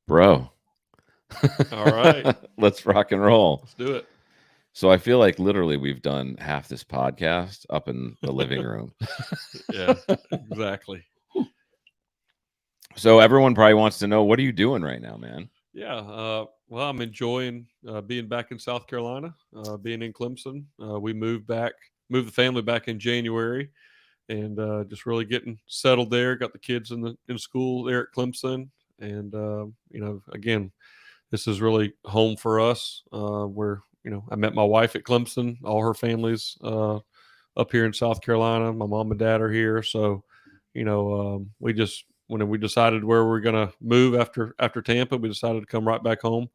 Bro. All right. Let's rock and roll. Let's do it. So I feel like literally we've done half this podcast up in the living room. Yeah, exactly. So everyone probably wants to know, what are you doing right now, man? Yeah. Well, I'm enjoying being back in South Carolina, being in Clemson. We moved the family back in January, and just really getting settled there. Got the kids in school there at Clemson, and again, this is really home for us. Where I met my wife at Clemson. All her family's up here in South Carolina. My mom and dad are here, so we just when we decided where we are going to move after Tampa, we decided to come right back home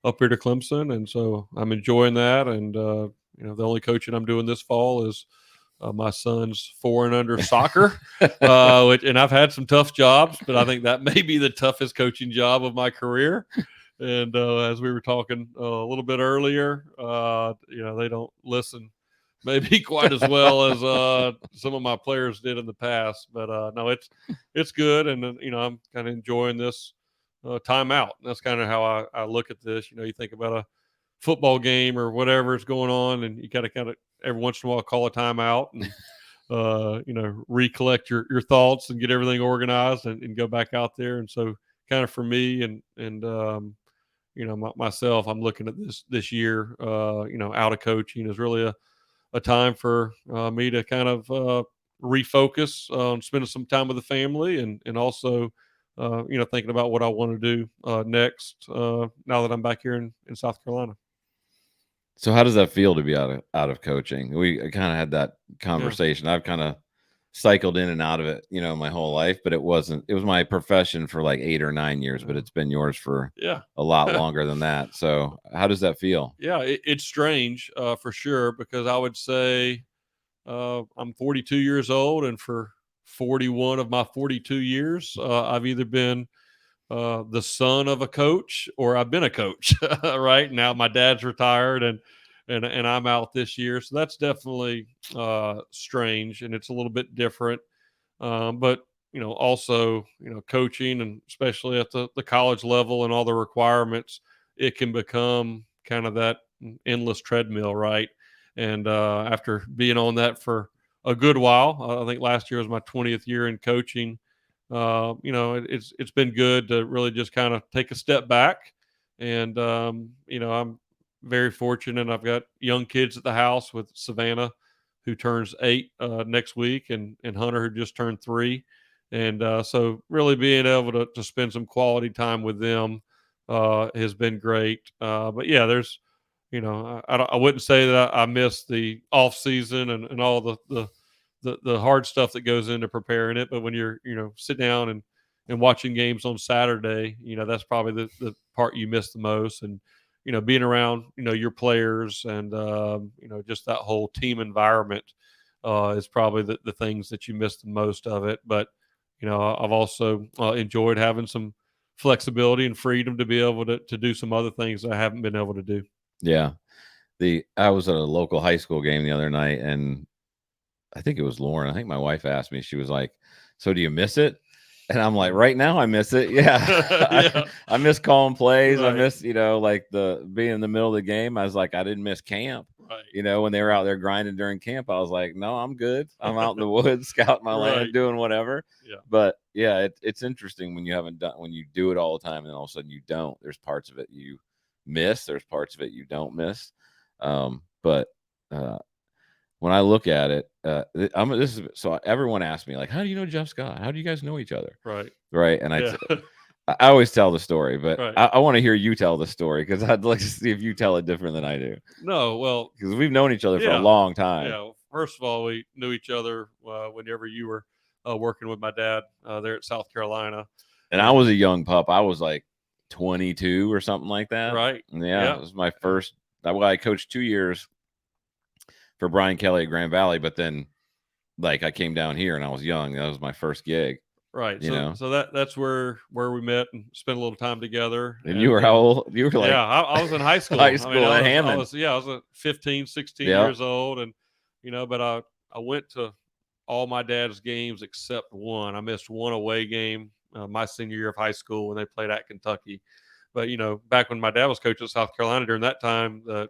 up here to Clemson, and so I'm enjoying that. And the only coaching I'm doing this fall is my son's 4 and under soccer, and I've had some tough jobs, but I think that may be the toughest coaching job of my career. And as we were talking a little bit earlier, they don't listen maybe quite as well as some of my players did in the past. But no, it's good, and I'm kind of enjoying this time out. That's kind of how I look at this. You think about a football game or whatever is going on, and you kind of every once in a while call a timeout and recollect your thoughts and get everything organized and go back out there. And so kind of for me and myself, I'm looking at this year, out of coaching is really a time for me to kind of refocus on spending some time with the family and also thinking about what I want to do next now that I'm back here in South Carolina. So how does that feel to be out of coaching? We kind of had that conversation. Yeah. I've kind of cycled in and out of it, my whole life, but it was my profession for like 8 or 9 years, but it's been yours for a lot longer than that. So how does that feel? Yeah, it's strange for sure, because I would say I'm 42 years old, and for 41 of my 42 years, I've either been the son of a coach or I've been a coach. Right now, my dad's retired, and I'm out this year, so that's definitely strange, and it's a little bit different. But also coaching, and especially at the college level and all the requirements, it can become kind of that endless treadmill, right? And after being on that for a good while, I think last year was my 20th year in coaching. It's been good to really just kind of take a step back, and I'm very fortunate. I've got young kids at the house with Savannah, who turns 8 next week, and Hunter, who just turned 3. And so really being able to spend some quality time with them has been great. But yeah, there's, I wouldn't say that I miss the off season and all the hard stuff that goes into preparing it. But when you're, sit down and watching games on Saturday, that's probably the part you miss the most. And, being around, your players and, just that whole team environment is probably the things that you miss the most of it. But, I've also enjoyed having some flexibility and freedom to be able to do some other things I haven't been able to do. Yeah. I was at a local high school game the other night, and I think it was Lauren. I think my wife asked me, she was like, "So do you miss it?" And I'm like, right now I miss it. Yeah. Yeah. I miss calling plays. Right. I miss, like the being in the middle of the game. I was like, I didn't miss camp. Right. When they were out there grinding during camp, I was like, no, I'm good. I'm out in the woods, scouting my Right. land, doing whatever. Yeah. But yeah, it's interesting when you do it all the time, and all of a sudden you don't. There's parts of it you miss. There's parts of it you don't miss. But when I look at it, so everyone asks me, like, how do you know Jeff Scott? How do you guys know each other? Right. And Yeah. I always tell the story, but Right. I want to hear you tell the story, because I'd like to see if you tell it different than I do. No, well, because we've known each other for a long time. Yeah. First of all, we knew each other whenever you were working with my dad there at South Carolina. And I was a young pup. I was like 22 or something like that. Right. Yeah. It was my first. I coached 2 years for Brian Kelly at Grand Valley, but then I came down here and I was young. That was my first gig. Right. So that's where we met and spent a little time together. And you were how old? You were like, yeah, I was in high school. High school at Hammond. I was 15, 16 years old. And, but I went to all my dad's games except one. I missed one away game my senior year of high school when they played at Kentucky. But back when my dad was coaching at South Carolina during that time, the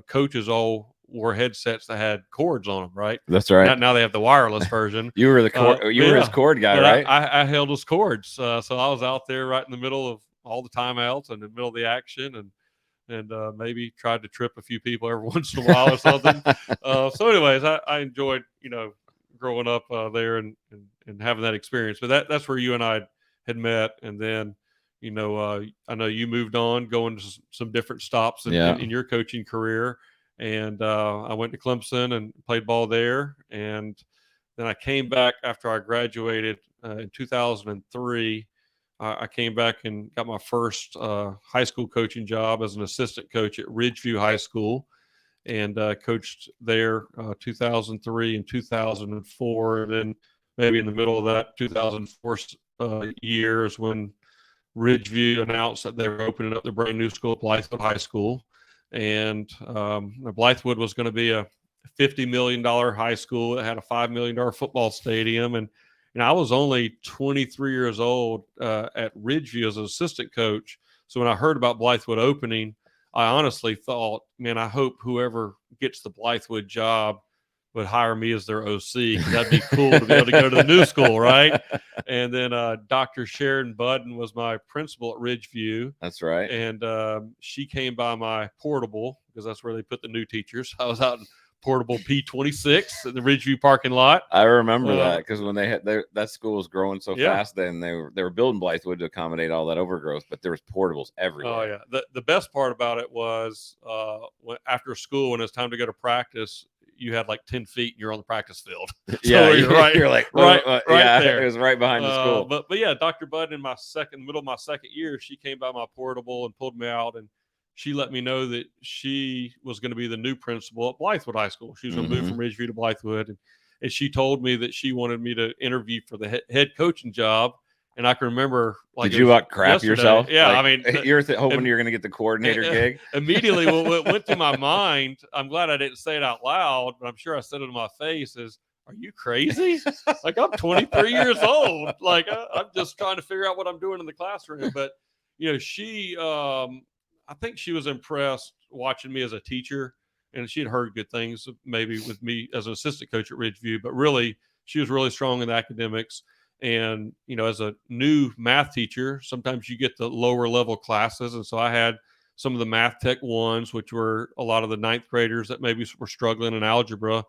coaches all wore headsets that had cords on them, right? That's right. Now they have the wireless version. You were the cord. You were his cord guy, but right? I held his cords, so I was out there right in the middle of all the timeouts and in the middle of the action, and maybe tried to trip a few people every once in a while or something. So, anyways, I enjoyed growing up there and having that experience. But that's where you and I had met, and then I know you moved on, going to some different stops in your coaching career, and I went to Clemson and played ball there, and then I came back after I graduated in 2003. I came back and got my first high school coaching job as an assistant coach at Ridgeview High School, and coached there 2003 and 2004. And then maybe in the middle of that 2004 years when Ridgeview announced that they were opening up the brand new school, Blythewood High School. And Blythewood was going to be a $50 million high school. It had a $5 million football stadium. And I was only 23 years old at Ridgeview as an assistant coach. So when I heard about Blythewood opening, I honestly thought, man, I hope whoever gets the Blythewood job would hire me as their OC. That'd be cool to be able to go to the new school, right? And then Dr. Sheridan Budden was my principal at Ridgeview. That's right. And she came by my portable, because that's where they put the new teachers. I was out in portable P26 at the Ridgeview parking lot. I remember that, because when they had that school was growing so fast, then they were building Blythewood to accommodate all that overgrowth, but there was portables everywhere. Oh yeah, the best part about it was after school, when it was time to go to practice, you had like 10 feet and you're on the practice field. So you're like right there. It was right behind the school. But yeah, Dr. Budd, in middle of my second year, she came by my portable and pulled me out, and she let me know that she was going to be the new principal at Blythewood High School. She was going to move from Ridgeview to Blythewood, and she told me that she wanted me to interview for the head coaching job. And I can remember, like, did you about crap yesterday. yourself? Yeah, like, I mean, you're hoping you're going to get the coordinator gig. Immediately, what went through my mind, I'm glad I didn't say it out loud, but I'm sure I said it in my face, is, are you crazy? Like, I'm 23 years old. Like, I'm just trying to figure out what I'm doing in the classroom. But she, I think she was impressed watching me as a teacher, and she had heard good things maybe with me as an assistant coach at Ridgeview, but really, she was really strong in the academics. And, as a new math teacher, sometimes you get the lower level classes. And so I had some of the math tech ones, which were a lot of the ninth graders that maybe were struggling in algebra,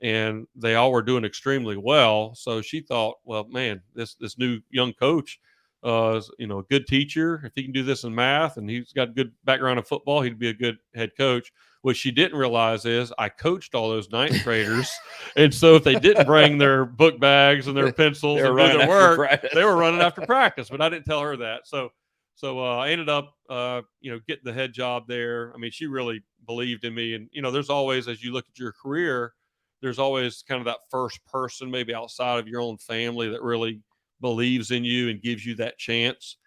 and they all were doing extremely well. So she thought, well, man, this new young coach is, a good teacher. If he can do this in math and he's got a good background in football, he'd be a good head coach. What she didn't realize is I coached all those ninth graders. And so if they didn't bring their book bags and their pencils and do their work, they were running after practice. But I didn't tell her that. So I ended up, getting the head job there. I mean, she really believed in me. And, there's always, as you look at your career, there's always kind of that first person, maybe outside of your own family, that really believes in you and gives you that chance.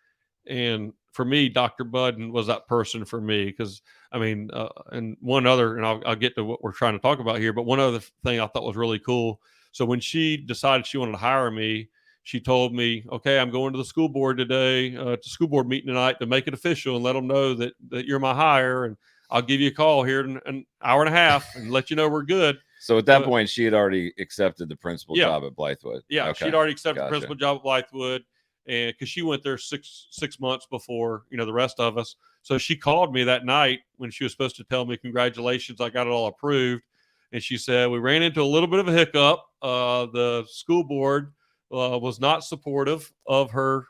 And for me, Dr. Budden was that person for me, because and one other, and I'll get to what we're trying to talk about here, but one other thing I thought was really cool. So when she decided she wanted to hire me, she told me, okay, I'm going to the school board today, to school board meeting tonight, to make it official and let them know that you're my hire. And I'll give you a call here in an hour and a half and let you know we're good. So at that point, she had already accepted the principal job at Blythewood. Yeah, okay. She'd already accepted the principal job at Blythewood. And because she went there six months before, the rest of us. So she called me that night when she was supposed to tell me, congratulations, I got it all approved. And she said, we ran into a little bit of a hiccup. The school board was not supportive of her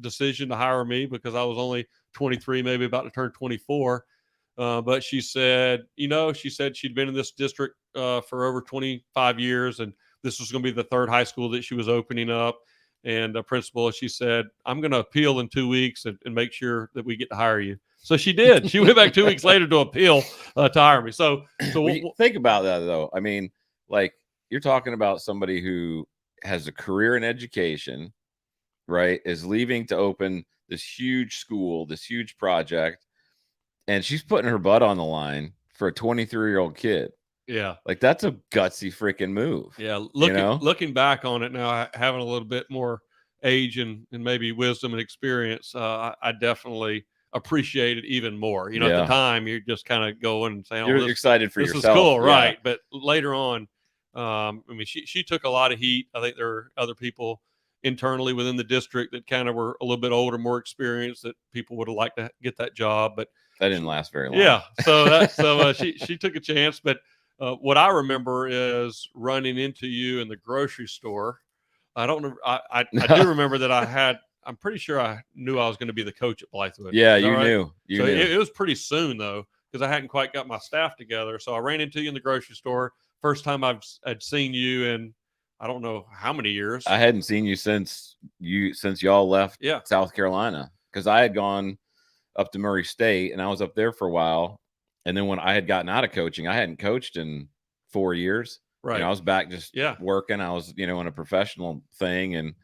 decision to hire me, because I was only 23, maybe about to turn 24. But she said, she'd been in this district for over 25 years, and this was going to be the third high school that she was opening up. And the principal, she said, I'm going to appeal in 2 weeks and make sure that we get to hire you. So she did. She went back 2 weeks later to appeal to hire me. So think about that, though. I mean, like, you're talking about somebody who has a career in education, right, is leaving to open this huge school, this huge project, and she's putting her butt on the line for a 23-year-old kid. Yeah. Like, that's a gutsy freaking move. Yeah. Looking back on it now, having a little bit more age and maybe wisdom and experience, I definitely appreciate it even more. You know, at the Yeah. time, you're just kind of going and saying, You're "Oh, excited for this is yourself. cool," Yeah. right? But later on, I mean, she took a lot of heat. I think there were other people internally within the district that kind of were a little bit older, more experienced, that people would have liked to get that job. But That didn't last very long. yeah, she took a chance. But what I remember is running into you in the grocery store. I don't know. I do remember that I'm pretty sure I knew I was going to be the coach at Blythewood. Yeah, Is that you right? knew. You So knew. it was pretty soon though, because I hadn't quite got my staff together. So I ran into you in the grocery store. First time I'd seen you in I don't know how many years. I hadn't seen you since y'all left Yeah. South Carolina, because I had gone up to Murray State and I was up there for a while. And then when I had gotten out of coaching, I hadn't coached in 4 years. Right. I was back just Yeah. working. I was, in a professional thing. And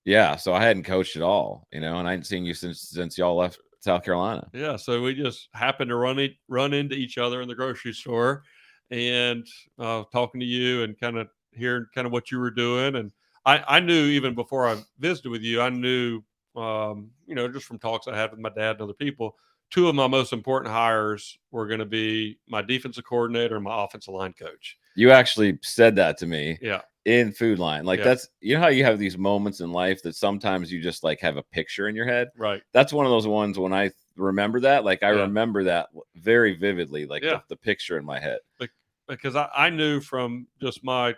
yeah, so I hadn't coached at all, and I hadn't seen you since y'all left South Carolina. Yeah. So we just happened to run into each other in the grocery store and talking to you and kind of hearing kind of what you were doing. And I knew even before I visited with you, I knew, just from talks I had with my dad and other people, two of my most important hires were going to be my defensive coordinator and my offensive line coach. You actually said that to me. Yeah. In Food Line. Like, that's, how you have these moments in life that sometimes you just like have a picture in your head. Right. That's one of those ones when I remember that, like I remember that very vividly, like the picture in my head. Because I knew from just my,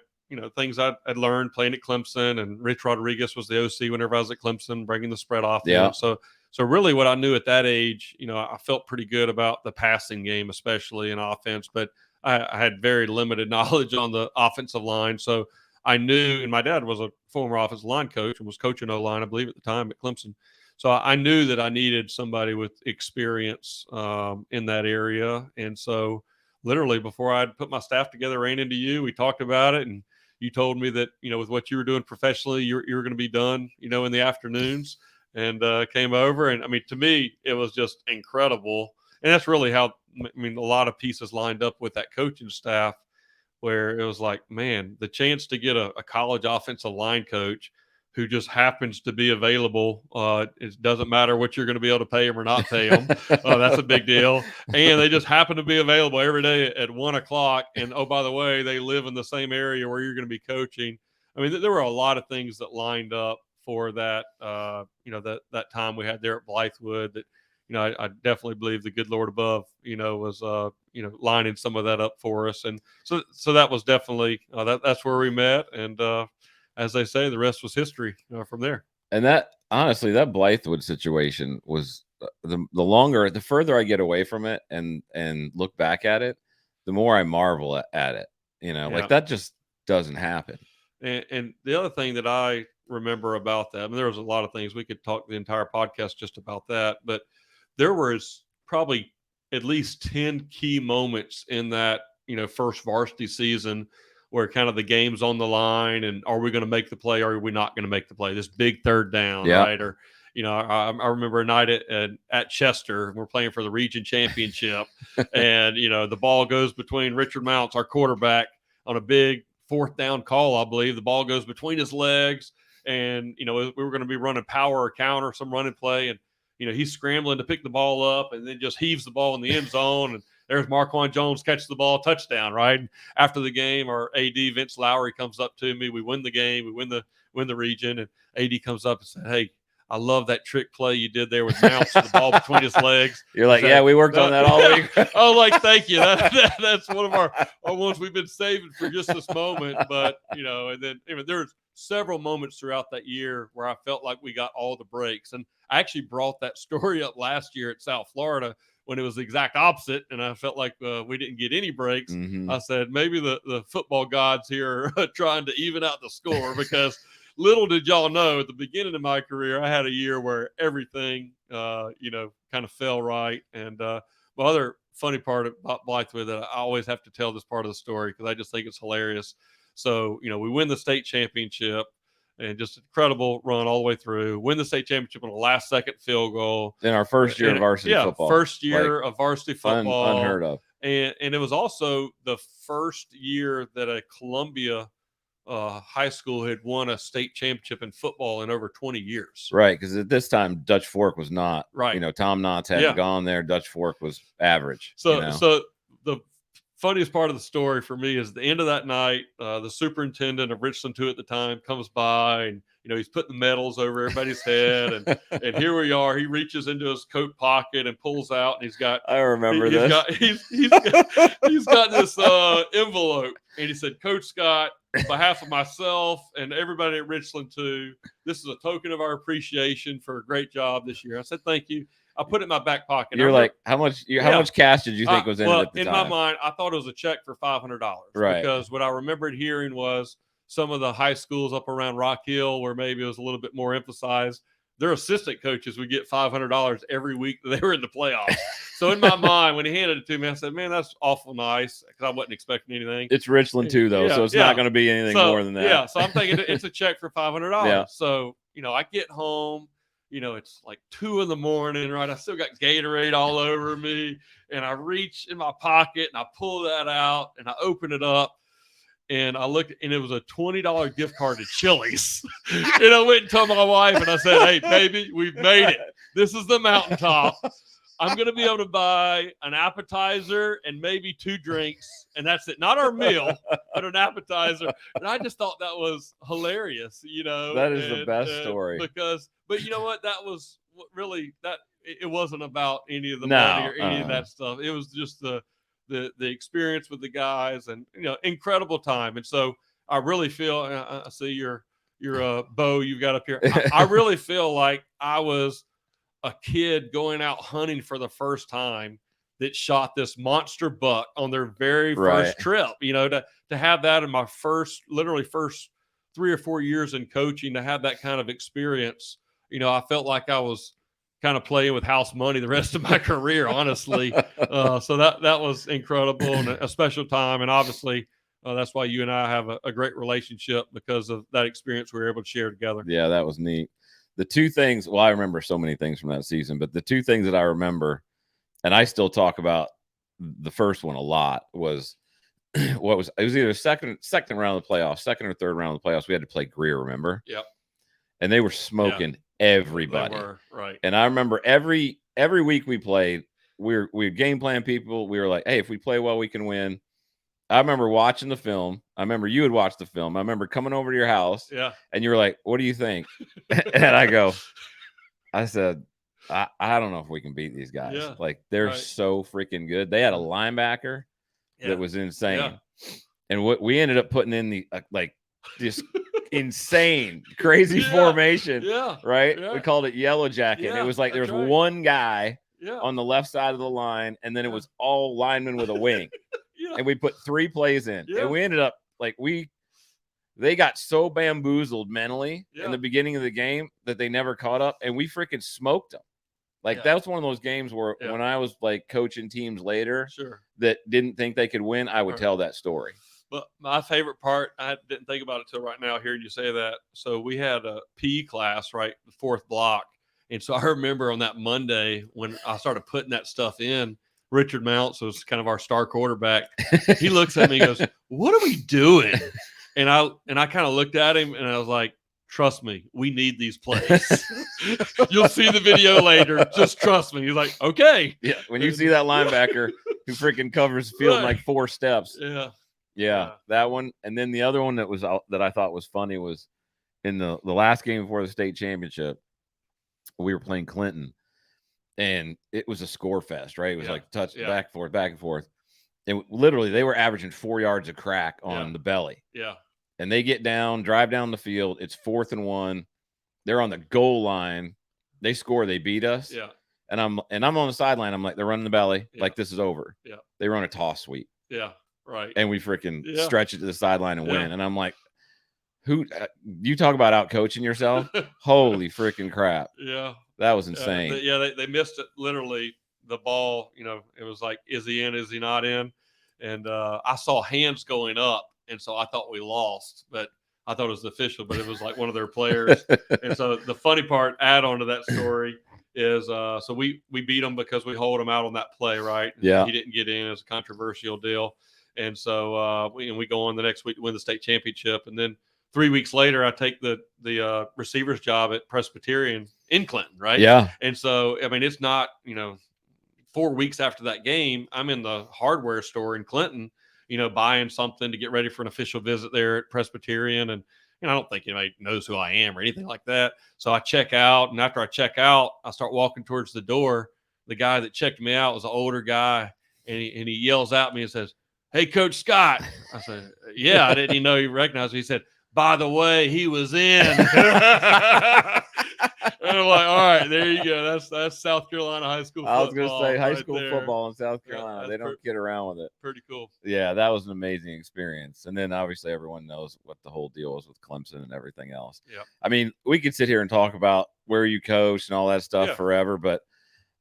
things I'd learned playing at Clemson, and Rich Rodriguez was the OC whenever I was at Clemson, bringing the spread offense. Yeah. So really what I knew at that age, I felt pretty good about the passing game, especially in offense, but I had very limited knowledge on the offensive line. So I knew, and my dad was a former offensive line coach and was coaching O-line, I believe, at the time at Clemson. So I knew that I needed somebody with experience in that area. And so literally before I'd put my staff together, ran into you, we talked about it, and you told me that, with what you were doing professionally, you were going to be done, in the afternoons, and came over. And I mean, to me, it was just incredible. And that's really how, a lot of pieces lined up with that coaching staff, where it was like, man, the chance to get a college offensive line coach who just happens to be available. It doesn't matter what you're going to be able to pay him or not pay him. That's a big deal. And they just happen to be available every day at 1:00. And oh, by the way, they live in the same area where you're going to be coaching. I mean, there were a lot of things that lined up for that, that time we had there at Blythewood that, I definitely believe the good Lord above, was, lining some of that up for us. And so that was definitely, that's where we met. And as they say, the rest was history from there. And that, honestly, that Blythewood situation was the further I get away from it and look back at it, the more I marvel at it, like that just doesn't happen. And the other thing that I remember about that, I mean, there was a lot of things we could talk the entire podcast just about that, but there was probably at least 10 key moments in that, first varsity season where kind of the game's on the line, and are we going to make the play or are we not going to make the play? This big third down, right? Or, I remember a night at Chester, we're playing for the region championship, and, the ball goes between Richard Mounts, our quarterback, on a big fourth down call, I believe. The ball goes between his legs, and, we were going to be running power or counter, some running play, and, he's scrambling to pick the ball up and then just heaves the ball in the end zone. And there's Marquand Jones catches the ball, touchdown, right? And after the game, our AD, Vince Lowry, comes up to me. We win the game. We win the region. And AD comes up and said, "Hey, I love that trick play you did there with Mounts, the ball between his legs." You're like, "Yeah, we worked on that all week." Oh, like, thank you. That's one of our ones we've been saving for just this moment. But, and then there's several moments throughout that year where I felt like we got all the breaks. And I actually brought that story up last year at South Florida when it was the exact opposite, and I felt like we didn't get any breaks. Mm-hmm. I said, maybe the football gods here are trying to even out the score, because little did y'all know, at the beginning of my career, I had a year where everything, kind of fell right. And my other funny part about Blythewood, that I always have to tell this part of the story because I just think it's hilarious. So, we win the state championship, and just an incredible run all the way through. Win the state championship on a last-second field goal. In our first year of varsity football. First year of varsity football. Unheard of. And it was also the first year that a Columbia high school had won a state championship in football in over 20 years. Right, because at this time, Dutch Fork was not. Right. You know, Tom Knotts hadn't gone there. Dutch Fork was average. So, you know? so the funniest part of the story for me is the end of that night. The superintendent of Richland 2 at the time comes by, and he's putting the medals over everybody's head, and here we are. He reaches into his coat pocket and pulls out, and he's got. I remember this. He's got this envelope, and he said, "Coach Scott, on behalf of myself and everybody at Richland 2, this is a token of our appreciation for a great job this year." I said, "Thank you." I put it in my back pocket. You're like, how much cash did you think was in it at the time? In my mind, I thought it was a check for $500. Right. Because what I remembered hearing was some of the high schools up around Rock Hill, where maybe it was a little bit more emphasized, their assistant coaches would get $500 every week that they were in the playoffs. So in my mind, when he handed it to me, I said, "Man, that's awful nice," because I wasn't expecting anything. It's Richland 2, though, so it's not going to be anything more than that. Yeah, so I'm thinking it's a check for $500. Yeah. So, I get home. It's like 2 a.m, right? I still got Gatorade all over me. And I reach in my pocket and I pull that out and I open it up and I looked, and it was a $20 gift card to Chili's. And I went and told my wife and I said, "Hey, baby, we've made it. This is the mountaintop. I'm going to be able to buy an appetizer and maybe 2 drinks. And that's it. Not our meal, but an appetizer." And I just thought that was hilarious, That is the best story. But you know what? That was really it wasn't about any of the money or any of that stuff. It was just the experience with the guys and, incredible time. And so I really feel, I see your bow you've got up here. I really feel like I was a kid going out hunting for the first time that shot this monster buck on their very first trip, to have that in my literally first 3 or 4 years in coaching, to have that kind of experience. I felt like I was kind of playing with house money the rest of my career, honestly. So that was incredible and a special time. And obviously that's why you and I have a great relationship, because of that experience we were able to share together. Yeah, that was neat. The 2 things, well, I remember so many things from that season, but the 2 things that I remember, and I still talk about the first one a lot, was it was either second round of the playoffs, second or third round of the playoffs. We had to play Greer, remember? Yep. And they were smoking everybody. They were, right. And I remember every week we played, we game plan people. We were like, "Hey, if we play well, we can win." I remember watching the film. I remember you had watched the film. I remember coming over to your house. Yeah. And you were like, "What do you think?" And I said, I don't know if we can beat these guys. Yeah, like, they're so freaking good. They had a linebacker that was insane. Yeah. And what we ended up putting in this insane, crazy formation. Yeah. Right. Yeah. We called it Yellow Jacket. Yeah, it was like there was one guy yeah. on the left side of the line, and then it was all linemen with a wing. Yeah. And we put 3 plays in. Yeah. And we ended up they got so bamboozled mentally in the beginning of the game that they never caught up, and we freaking smoked them. Like, that was one of those games where when I was like coaching teams later that didn't think they could win, I would tell that story. But my favorite part, I didn't think about it till right now hearing you say that. So we had a PE class, right, the 4th block. And so I remember on that Monday when I started putting that stuff in, Richard Mounts was kind of our star quarterback. He looks at me and goes, "What are we doing?" And I kind of looked at him and I was like, "Trust me, we need these plays. You'll see the video later. Just trust me." He's like, "Okay." Yeah. When you see that linebacker who freaking covers the field in like 4 steps. Yeah, that one. And then the other one that I thought was funny was in the last game before the state championship. We were playing Clinton, and it was a score fest, right? It was like touch back and forth. And literally, they were averaging 4 yards of crack on the belly. Yeah. And they drive down the field. It's 4th and 1. They're on the goal line. They score. They beat us. Yeah. And I'm on the sideline. I'm like, they're running the belly. Yeah. Like, this is over. Yeah. They run a toss sweep. Yeah. Right. And we freaking stretch it to the sideline and Yeah. win. And I'm like, who you talk about out coaching yourself? Holy freaking crap. Yeah. That was insane. They missed it. Literally, the ball, it was like, is he in? Is he not in? And I saw hands going up. And so I thought we lost, but I thought it was official, but it was like one of their players. And so the funny part, add on to that story, is so we beat them because we hold him out on that play, right? Yeah. He didn't get in. It's a controversial deal. And so we go on the next week to win the state championship. And then 3 weeks later, I take the receiver's job at Presbyterian in Clinton, right? Yeah. And so, I mean, it's not, 4 weeks after that game, I'm in the hardware store in Clinton, buying something to get ready for an official visit there at Presbyterian. And, I don't think anybody knows who I am or anything like that. So I check out. And after I check out, I start walking towards the door. The guy that checked me out was an older guy. And he yells at me and says, "Hey, Coach Scott." I said, "Yeah." I didn't even know he recognized me. He said, "By the way, he was in." And I'm like, all right, there you go. That's South Carolina high school football. I was going to say high right school there. football in South Carolina. They don't kid around with it. Pretty cool. Yeah, that was an amazing experience. And then obviously everyone knows what the whole deal is with Clemson and everything else. Yeah. I mean, we could sit here and talk about where you coached and all that stuff forever, but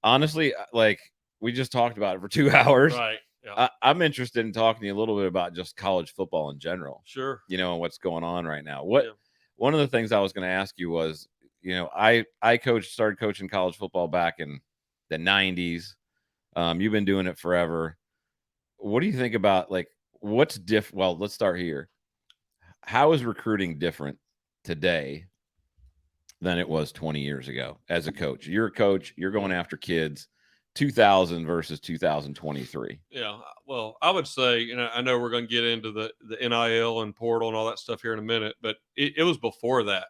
honestly, like we just talked about it for 2 hours. Right. Yeah. I'm interested in talking to you a little bit about just college football in general. Sure. And what's going on right now. One of the things I was going to ask you was, I started coaching college football back in the 90s. You've been doing it forever. What do you think about what's different? Well, let's start here. How is recruiting different today than it was 20 years ago as a coach? You're a coach, you're going after kids, 2000 versus 2023. Yeah. Well, I would say, I know we're going to get into the NIL and portal and all that stuff here in a minute, but it was before that.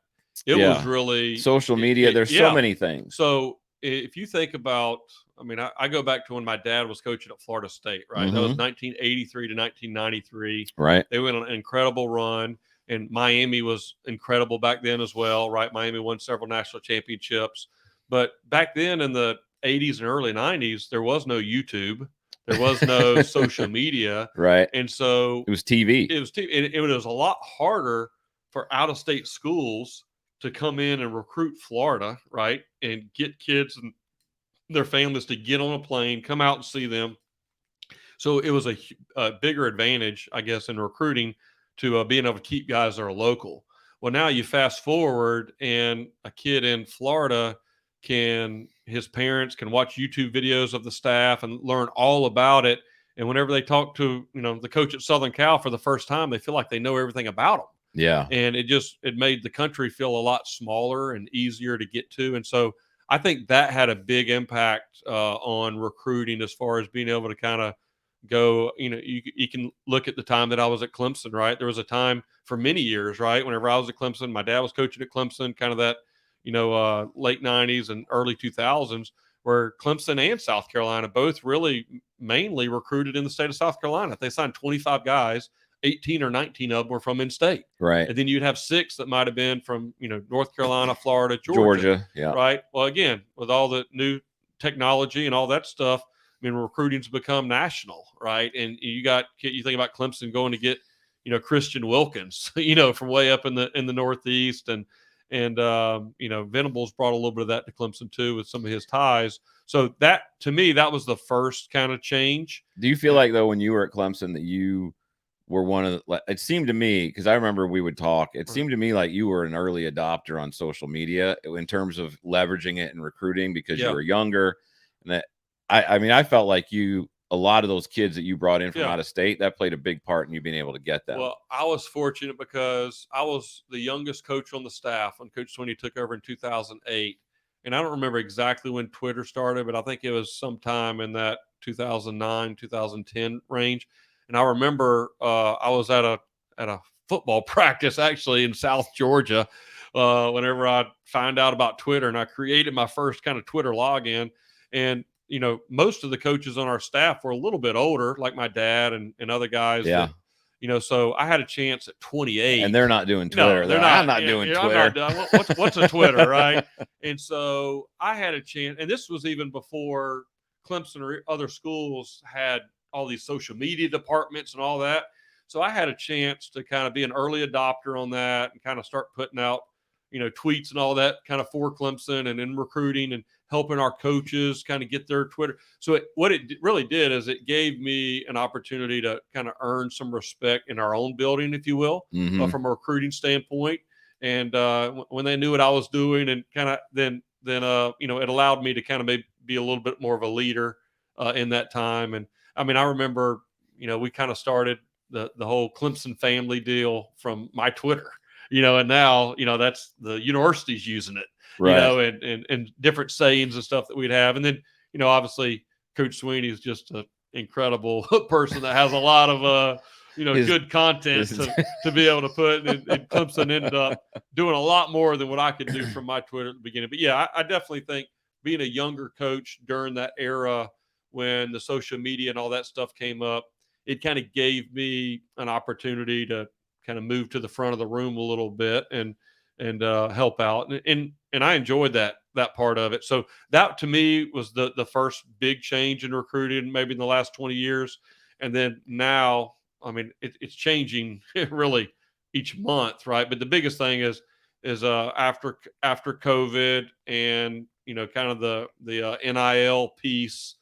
It was really social media. There's so many things. So if you think about, I mean, I go back to when my dad was coaching at Florida State, right? That was 1983 to 1993. Right. They went on an incredible run, and Miami was incredible back then as well, right? Miami won several national championships. But back then in the 80s and early 90s, there was no YouTube. There was no social media. Right. And so it was TV. It was TV. It was a lot harder for out-of-state schools to come in and recruit Florida, right? And get kids and their families to get on a plane, come out and see them. So it was a bigger advantage, I guess, in recruiting to being able to keep guys that are local. Well, now you fast forward and a kid in Florida his parents can watch YouTube videos of the staff and learn all about it. And whenever they talk to, the coach at Southern Cal for the first time, they feel like they know everything about them. Yeah. And it made the country feel a lot smaller and easier to get to. And so I think that had a big impact on recruiting as far as being able to kind of go, you can look at the time that I was at Clemson, right? There was a time for many years, right? Whenever I was at Clemson, my dad was coaching at Clemson, kind of that, late 90s and early 2000s, where Clemson and South Carolina both really mainly recruited in the state of South Carolina. They signed 25 guys. 18 or 19 of them were from in-state. Right. And then you'd have 6 that might have been from, North Carolina, Florida, Georgia. Yeah. Right. Well, again, with all the new technology and all that stuff, I mean, recruiting's become national, right? And you think about Clemson going to get, Christian Wilkins, from way up in the Northeast, and Venables brought a little bit of that to Clemson too with some of his ties. So that, to me, that was the first kind of change. Do you feel like though, when you were at Clemson, that you were one of the, it seemed to me, because I remember we would talk, it seemed to me like you were an early adopter on social media in terms of leveraging it and recruiting, because you were younger. And that, I mean, I felt like a lot of those kids that you brought in from out of state, that played a big part in you being able to get them. Well, I was fortunate because I was the youngest coach on the staff when Coach Swinney took over in 2008. And I don't remember exactly when Twitter started, but I think it was sometime in that 2009, 2010 range. And I remember I was at a football practice actually in South Georgia whenever I found out about Twitter, and I created my first kind of Twitter login. And most of the coaches on our staff were a little bit older, like my dad and other guys. Yeah. That, so I had a chance at 28. And they're not doing Twitter. No, they're not. I'm not doing Twitter. I'm not, what's a Twitter, right? And so I had a chance, and this was even before Clemson or other schools had all these social media departments and all that. So I had a chance to kind of be an early adopter on that and kind of start putting out, tweets and all that kind of for Clemson and in recruiting and helping our coaches kind of get their Twitter. So what it really did is it gave me an opportunity to kind of earn some respect in our own building, if you will, from a recruiting standpoint. And when they knew what I was doing, and kind of then it allowed me to kind of maybe be a little bit more of a leader in that time. And I mean, I remember we kind of started the whole Clemson family deal from my Twitter, and now, that's the university's using it, Right. and different sayings and stuff that we'd have. And then, obviously Coach Sweeney is just an incredible person that has a lot of, His good content his to be able to put. And Clemson ended up doing a lot more than what I could do from my Twitter at the beginning. But yeah, I definitely think being a younger coach during that era when the social media and all that stuff came up, it kind of gave me an opportunity to kind of move to the front of the room a little bit and help out. And I enjoyed that part of it. So that to me was the first big change in recruiting, maybe in the last 20 years. And then now, I mean, it's changing really each month, right? But the biggest thing is after COVID and kind of the NIL piece,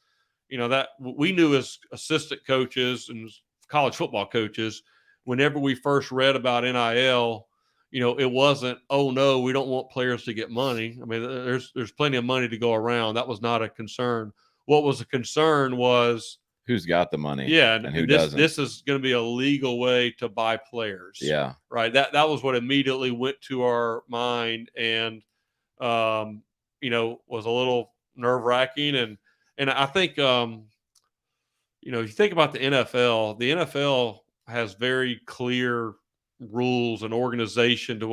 that we knew as assistant coaches and college football coaches, whenever we first read about NIL, it wasn't, oh no, we don't want players to get money. I mean, there's plenty of money to go around. That was not a concern. What was a concern was, who's got the money, yeah, and who this doesn't. this is going to be a legal way to buy players. Yeah. Right. That was what immediately went to our mind, and was a little nerve wracking. And I think if you think about the NFL has very clear rules and organization to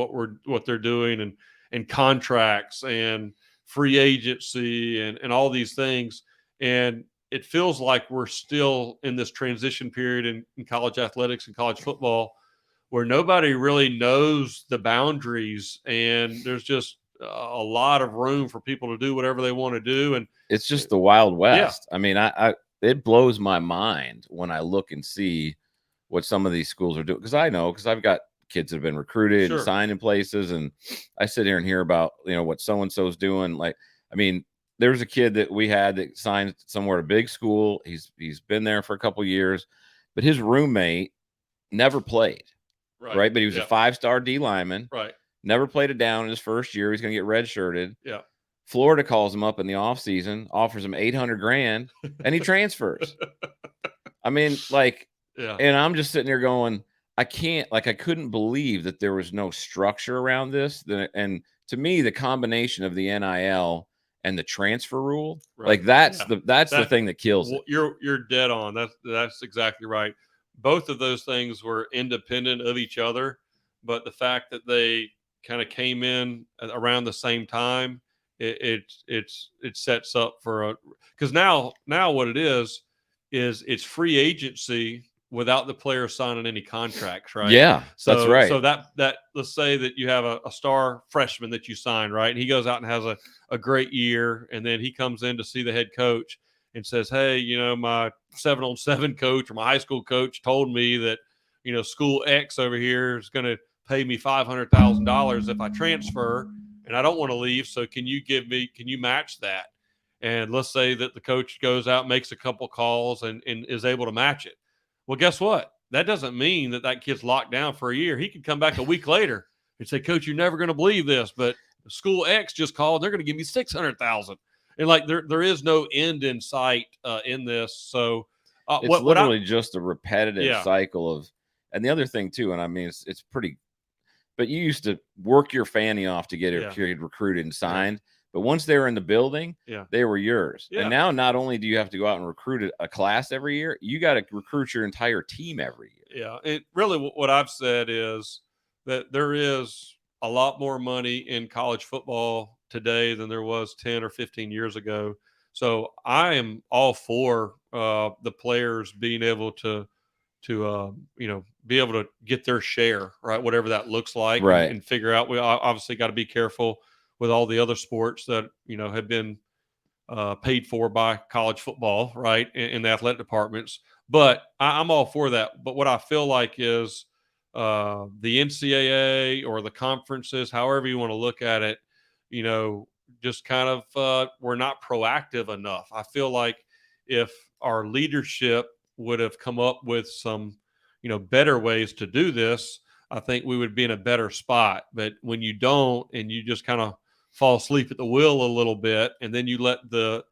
what they're doing, and contracts and free agency and all these things. And it feels like we're still in this transition period in college athletics and college football where nobody really knows the boundaries, and there's just a lot of room for people to do whatever they want to do. And it's just the Wild West. Yeah. I mean, I it blows my mind when I look and see what some of these schools are doing, because I've got kids that have been recruited and signed in places, and I sit here and hear about what so and so's doing. Like, I mean, there's a kid that we had that signed somewhere at a big school. He's been there for a couple years, but his roommate never played. Right. But he was a 5-star D lineman. Right. Never played it down in his first year. He's going to get redshirted. Yeah. Florida calls him up in the offseason, offers him $800,000, and he transfers. I mean, like, and I'm just sitting there going, I couldn't believe that there was no structure around this. And to me, the combination of the NIL and the transfer rule, like that's the thing that kills it. You're dead on. That's exactly right. Both of those things were independent of each other, but the fact that they kind of came in around the same time, it sets up for because now what it is it's free agency without the player signing any contracts, right? Yeah, so that's right. So that let's say that you have a star freshman that you sign, right? And he goes out and has a great year, and then he comes in to see the head coach and says, hey, my 7-on-7 coach or my high school coach told me that, school X over here is going to pay me $500,000 if I transfer, and I don't want to leave. So can you match that? And let's say that the coach goes out, makes a couple calls and is able to match it. Well, guess what? That doesn't mean that kid's locked down for a year. He could come back a week later and say, Coach, you're never going to believe this, but school X just called. And they're going to give me $600,000. And like there is no end in sight in this. So it's literally just a repetitive cycle of. And the other thing too, and I mean it's pretty. But you used to work your fanny off to get a kid recruited and signed. But once they were in the building, they were yours. And now not only do you have to go out and recruit a class every year, you got to recruit your entire team every year. Yeah. It really, what I've said is that there is a lot more money in college football today than there was 10 or 15 years ago. So I am all for the players being able to be able to get their share, right? Whatever that looks like, right? And figure out. We obviously got to be careful with all the other sports that have been paid for by college football, right, in the athletic departments. But I'm all for that. But what I feel like is the NCAA or the conferences, however you want to look at it, just kind of we're not proactive enough. I feel like if our leadership would have come up with some, better ways to do this, I think we would be in a better spot. But when you don't, and you just kind of fall asleep at the wheel a little bit, and then you let the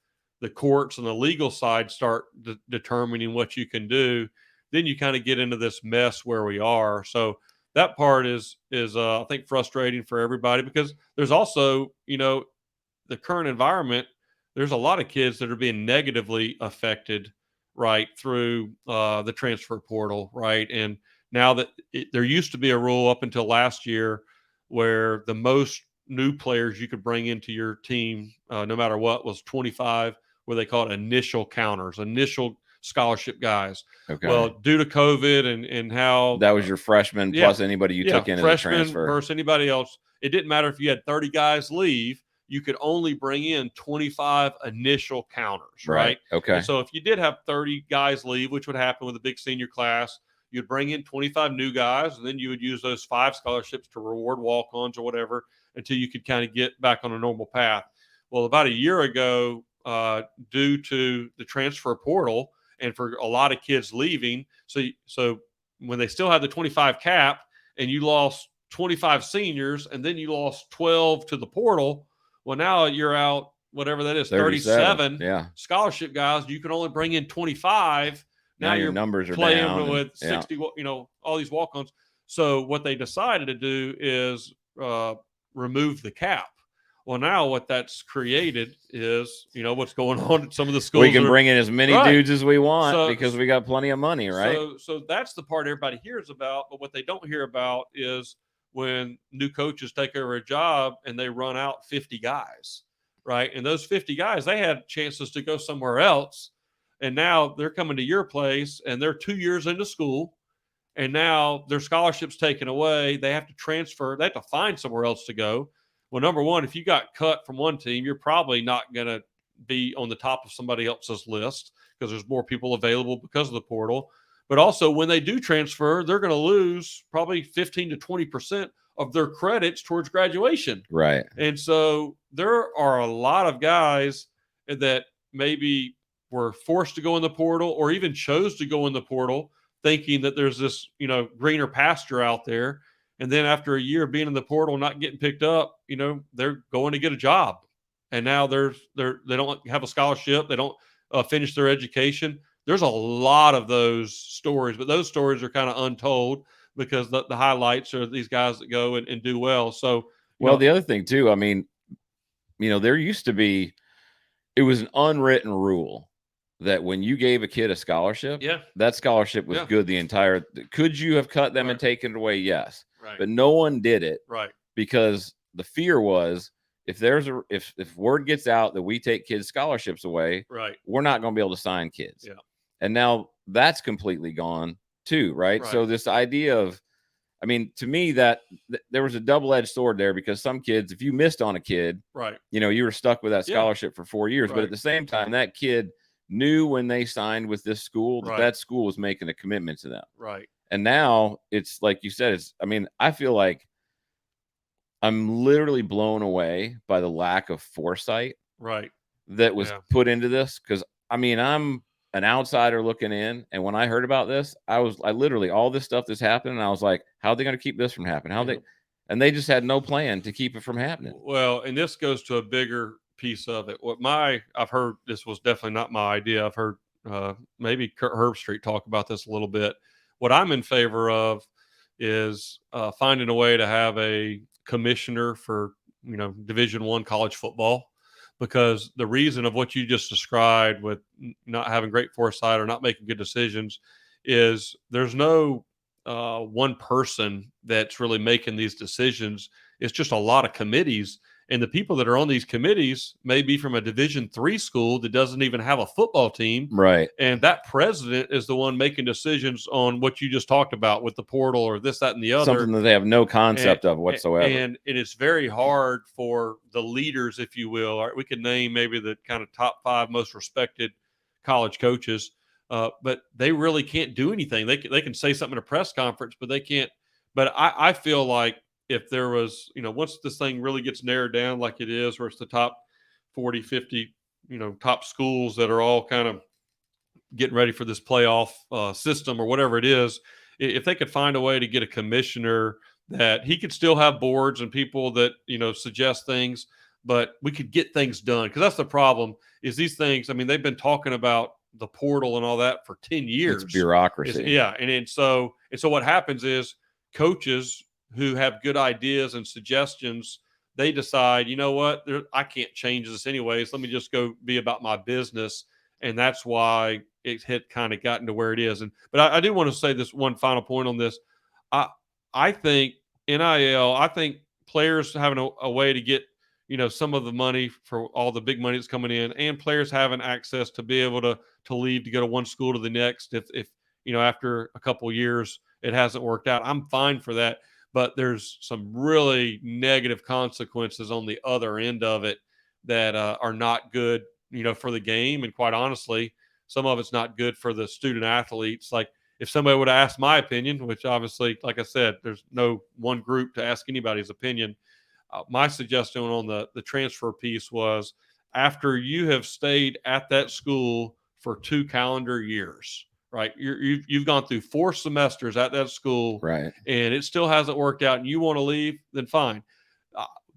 courts and the legal side start determining what you can do, then you kind of get into this mess where we are. So that part is I think frustrating for everybody, because there's also, the current environment. There's a lot of kids that are being negatively affected, right, through the transfer portal, right. And now that there used to be a rule up until last year where the most new players you could bring into your team, no matter what, was 25, where they call it initial counters, initial scholarship guys. Well, Okay. due to COVID and how, That was your freshman yeah, plus anybody you yeah, took in as a freshman transfer. versus anybody else. It didn't matter if you had 30 guys leave, you could only bring in 25 initial counters, Right. right? And Okay. so if you did have 30 guys leave, which would happen with a big senior class, you'd bring in 25 new guys, and then you would use those 5 scholarships to reward walk-ons or whatever until you could kind of get back on a normal path. Well, about a year ago, due to the transfer portal and for a lot of kids leaving, so when they still had the 25 cap and you lost 25 seniors and then you lost 12 to the portal, well, now you're out, whatever that is, 37 Yeah. scholarship guys. You can only bring in 25. Now your You're numbers are playing down. with 60, all these walk-ons. So what they decided to do is remove the cap. Well, now what that's created is, what's going on at some of the schools. We can bring in as many dudes as we want because we got plenty of money, right? So that's the part everybody hears about. But what they don't hear about is when new coaches take over a job and they run out 50 guys, right? And those 50 guys, they had chances to go somewhere else. And now they're coming to your place and they're 2 years into school. And now their scholarships taken away. They have to transfer. They have to find somewhere else to go. Well, number one, if you got cut from one team, you're probably not going to be on the top of somebody else's list because there's more people available because of the portal. But also, when they do transfer, they're going to lose probably 15 to 20% of their credits towards graduation. Right. And so there are a lot of guys that maybe were forced to go in the portal or even chose to go in the portal thinking that there's this, greener pasture out there. And then after a year of being in the portal, not getting picked up, they're going to get a job. And now they don't have a scholarship. They don't finish their education. There's a lot of those stories, but those stories are kind of untold because the highlights are these guys that go and do well. So, the other thing too, I mean, there used to be, it was an unwritten rule that when you gave a kid a scholarship, that scholarship was good the entire. Could you have cut them and taken it away? Yes, but no one did it, because the fear was if word gets out that we take kids' scholarships away, we're not going to be able to sign kids. And now that's completely gone too, right? So this idea of, I mean, to me, that there was a double-edged sword there, because some kids, if you missed on a kid, you were stuck with that scholarship for 4 years. But at the same time, that kid knew when they signed with this school that school was making a commitment to them. And now it's like you said, I feel like I'm literally blown away by the lack of foresight that was put into this. Because I'm an outsider looking in, and when I heard about this, I literally, all this stuff that's happening, and I was like, how are they going to keep this from happening? And they just had no plan to keep it from happening. Well, and this goes to a bigger piece of it. I've heard, this was definitely not my idea. I've heard maybe Kurt Herbstreit talk about this a little bit. What I'm in favor of is finding a way to have a commissioner for Division I college football, because the reason of what you just described with not having great foresight or not making good decisions is there's no one person that's really making these decisions. It's just a lot of committees. And the people that are on these committees may be from a Division III school that doesn't even have a football team. Right. And that president is the one making decisions on what you just talked about with the portal or this, that, and the other. Something that they have no concept of whatsoever. And it is very hard for the leaders, if you will. Or we could name maybe the kind of top 5 most respected college coaches, but they really can't do anything. They can say something in a press conference, but they can't. But I feel like if there was, once this thing really gets narrowed down like it is, where it's the top 40, 50, top schools that are all kind of getting ready for this playoff system or whatever it is, if they could find a way to get a commissioner that he could still have boards and people that, suggest things, but we could get things done. Because that's the problem, is these things, they've been talking about the portal and all that for 10 years. It's bureaucracy. Yeah. And so what happens is coaches who have good ideas and suggestions, they decide, you know what, I can't change this anyways. Let me just go be about my business. And that's why it had kind of gotten to where it is. But I do want to say this one final point on this. I think NIL, I think players having a way to get, some of the money for all the big money that's coming in, and players having access to be able to leave to go to one school to the next. If after a couple of years it hasn't worked out, I'm fine for that. But there's some really negative consequences on the other end of it that are not good, for the game. And quite honestly, some of it's not good for the student athletes. Like if somebody would have asked my opinion, which obviously, like I said, there's no one group to ask anybody's opinion. My suggestion on the transfer piece was, after you have stayed at that school for 2 calendar years, right? You've gone through 4 semesters at that school, right, and it still hasn't worked out, and you want to leave, then fine.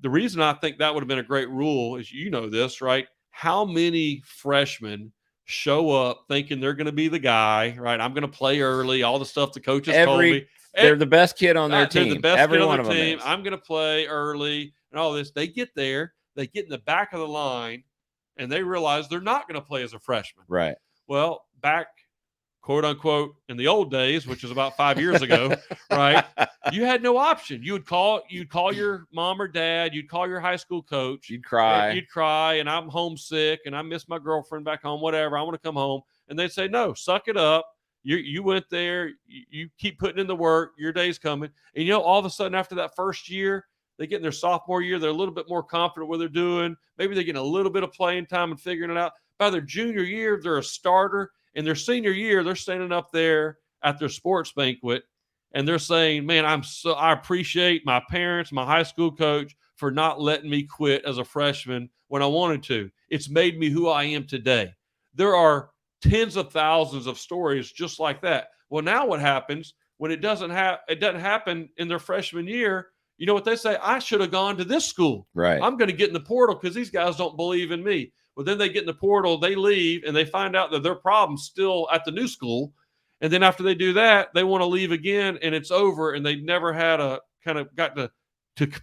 The reason I think that would have been a great rule is, this, right? How many freshmen show up thinking they're going to be the guy, right? I'm going to play early, all the stuff the coaches told me. They're the best kid on their team. They're the best Every kid one on of their them team. is. I'm going to play early and all this. They get there, they get in the back of the line, and they realize they're not going to play as a freshman. Right. Well, back, quote unquote, in the old days, which was about 5 years ago, right? You had no option. You'd call your mom or dad, you'd call your high school coach. You'd cry, and I'm homesick, and I miss my girlfriend back home, whatever. I want to come home. And they'd say, no, suck it up. You went there. You keep putting in the work. Your day's coming. And, all of a sudden, after that first year, they get in their sophomore year, they're a little bit more confident what they're doing. Maybe they're getting a little bit of playing time and figuring it out. By their junior year, they're a starter. In their senior year, they're standing up there at their sports banquet, and they're saying, man, I appreciate my parents, my high school coach, for not letting me quit as a freshman when I wanted to. It's made me who I am today. There are tens of thousands of stories just like that. Well, now what happens when it doesn't happen in their freshman year? You know what they say? I should have gone to this school. Right. I'm going to get in the portal because these guys don't believe in me. Well, then they get in the portal, they leave, and they find out that their problem's still at the new school. And then after they do that, they want to leave again, and it's over, and they never had a kind of got to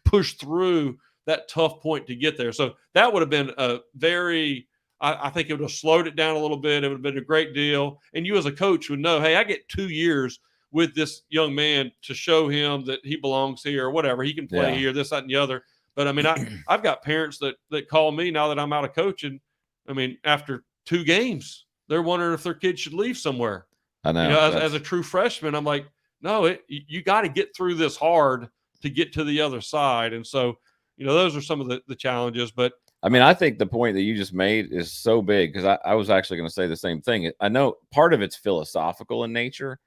push through that tough point to get there. So that would have been a very – I think it would have slowed it down a little bit. It would have been a great deal. And you as a coach would know, hey, I get 2 years with this young man to show him that he belongs here or whatever. He can play here, this, that, and the other. But, I mean, I've got parents that call me now that I'm out of coaching. I mean, after 2 games, they're wondering if their kid should leave somewhere. I know. As a true freshman, I'm like, no, you got to get through this hard to get to the other side. And so, those are some of the challenges. But I mean, I think the point that you just made is so big, because I was actually going to say the same thing. I know part of it's philosophical in nature,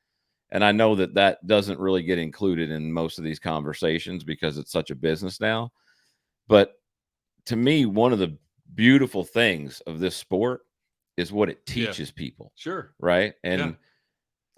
and I know that doesn't really get included in most of these conversations because it's such a business now. But to me, one of the beautiful things of this sport is what it teaches people. Sure. Right. And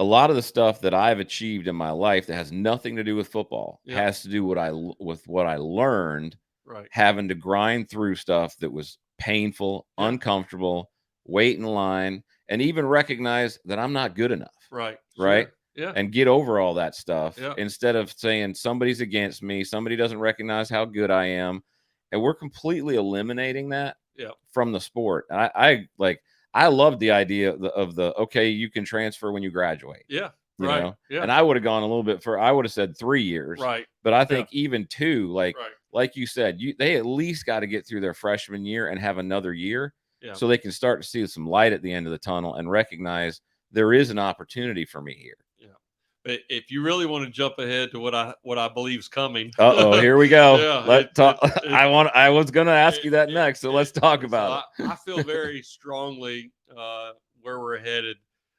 a lot of the stuff that I've achieved in my life that has nothing to do with football has to do with what I learned. Right. Having to grind through stuff that was painful, uncomfortable, wait in line, and even recognize that I'm not good enough. Right. Right. Sure. Yeah. And get over all that stuff instead of saying somebody's against me, somebody doesn't recognize how good I am. And we're completely eliminating that from the sport. And I love the idea of the okay, you can transfer when you graduate. Yeah. You right. know? Yeah. And I would have gone a little bit I would have said 3 years. Right. But I think even 2, like you said, they at least got to get through their freshman year and have another year so they can start to see some light at the end of the tunnel and recognize there is an opportunity for me here. Yeah. But if you really want to jump ahead to what I believe is coming. Here we go. Let's talk. I was going to ask you that next, so let's talk about it. I feel very strongly where we're headed.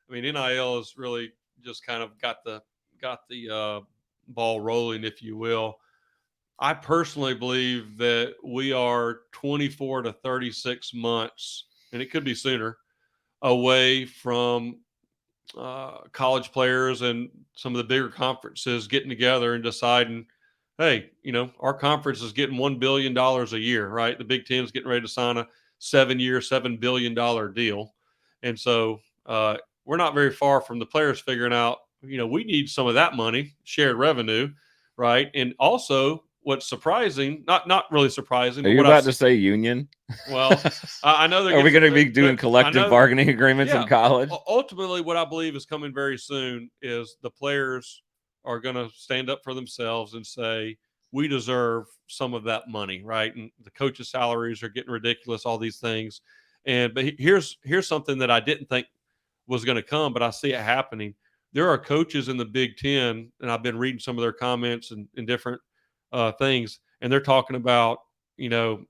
I mean, NIL has really just kind of got the ball rolling, if you will. I personally believe that we are 24 to 36 months, and it could be sooner, away from college players and some of the bigger conferences getting together and deciding, hey, our conference is getting $1 billion a year, right? The Big Ten is getting ready to sign a 7-year, $7 billion deal. And so we're not very far from the players figuring out, we need some of that money, shared revenue, right? And also, what's surprising, not really surprising, Are but you what I've about to say union? well, I know they're Are we getting. going to be doing I collective know, bargaining agreements in yeah. college? Ultimately, what I believe is coming very soon is the players are going to stand up for themselves and say we deserve some of that money, right? And the coaches' salaries are getting ridiculous. All these things, but here's something that I didn't think was going to come, but I see it happening. There are coaches in the Big Ten, and I've been reading some of their comments and different things, and they're talking about, you know,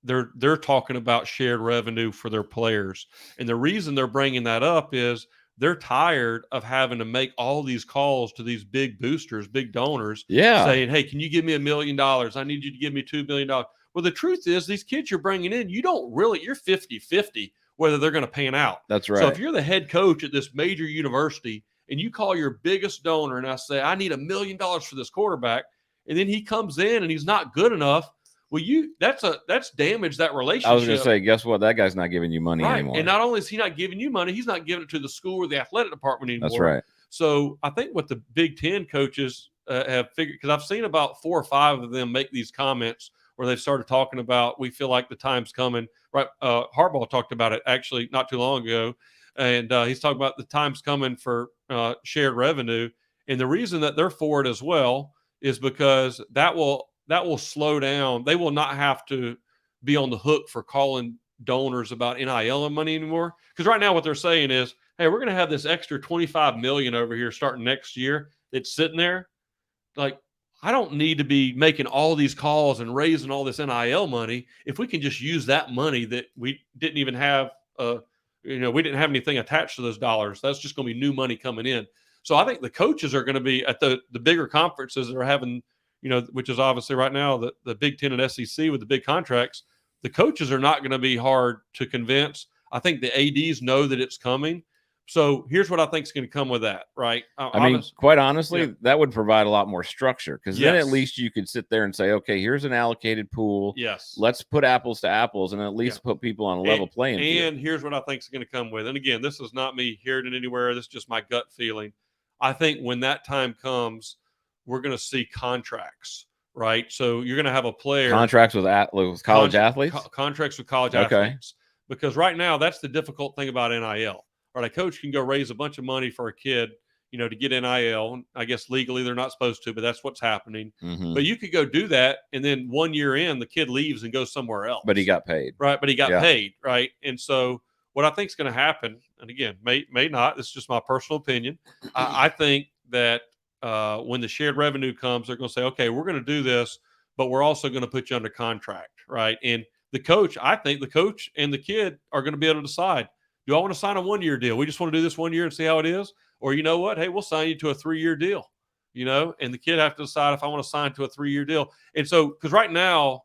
they're talking about shared revenue for their players, and the reason they're bringing that up is they're tired of having to make all these calls to these big boosters, big donors, Yeah, saying, "Hey, can you give me $1 million? I need you to give me $2 million." Well, the truth is, these kids you're bringing in, you're 50-50 whether they're going to pan out. that's So if right. you're the head coach at this major university and you call your biggest donor and I say, "I need $1 million for this quarterback," and then he comes in and he's not good enough, well, that's damaged that I was going to relationship, say, guess what? That guy's not giving you money right? And anymore. not only is he not giving you money, he's not giving it to the school or the athletic department That's anymore. right. So I think what the Big Ten coaches have figured, because I've seen about 4 or 5 of them make these comments where they've started talking about we feel like the time's coming. Right? Harbaugh talked about it actually not too long ago, and he's talking about the time's coming for shared revenue. And the reason that they're for it as well is because that will slow down. They will not have to be on the hook for calling donors about NIL and money anymore. Because right now, what they're saying is, "Hey, we're going to have this extra 25 million over here starting next year that's sitting there. Like, I don't need to be making all these calls and raising all this NIL money if we can just use that money that we didn't even have. We didn't have anything attached to those dollars. That's just going to be new money coming in." So I think the coaches are going to be at the bigger conferences that are having, which is obviously right now the Big Ten and SEC with the big contracts. The coaches are not going to be hard to convince. I think the ADs know that it's coming. So here's what I think is going to come with that, right? I mean, quite honestly, Yeah. that would provide a lot more structure because then at Yes. least you could sit there and say, okay, here's an allocated pool. Yes. Let's put apples to apples and at Yeah. least put people on a And, level playing field. and here's what I think is going to come with. And again, this is not me hearing it anywhere. This is just my gut feeling. I think when that time comes, we're going to see contracts, right? So you're going to have a player Contracts with college athletes. contracts with college Okay. athletes, because right now that's the difficult thing about NIL. Right, a coach can go raise a bunch of money for a kid, to get NIL. I guess legally they're not supposed to, but that's what's happening. Mm-hmm. But you could go do that, and then 1 year in, the kid leaves and goes somewhere else. But he got paid. Right, but he got Yeah. paid, right? And so what I think is going to happen, and again, may not. This is just my personal opinion. I think that when the shared revenue comes, they're going to say, "Okay, we're going to do this, but we're also going to put you under contract," right? And I think the coach and the kid are going to be able to decide: do I want to sign a 1 year deal? We just want to do this 1 year and see how it is, or you know what? Hey, we'll sign you to a 3 year deal. And the kid have to decide if I want to sign to a 3 year deal. And so, because right now,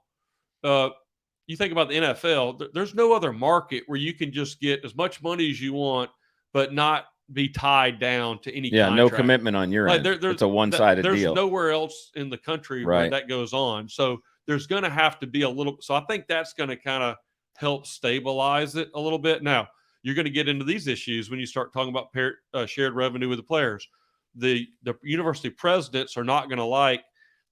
you think about the NFL, there's no other market where you can just get as much money as you want, but not be tied down to any Yeah. No contract. commitment on your Like end. It's a one-sided there's deal. nowhere else in the country where Right. that goes on. So there's going to have to be a little. So I think that's going to kind of help stabilize it a little bit. Now you're going to get into these issues when you start talking about shared revenue with the players. The university presidents are not going to like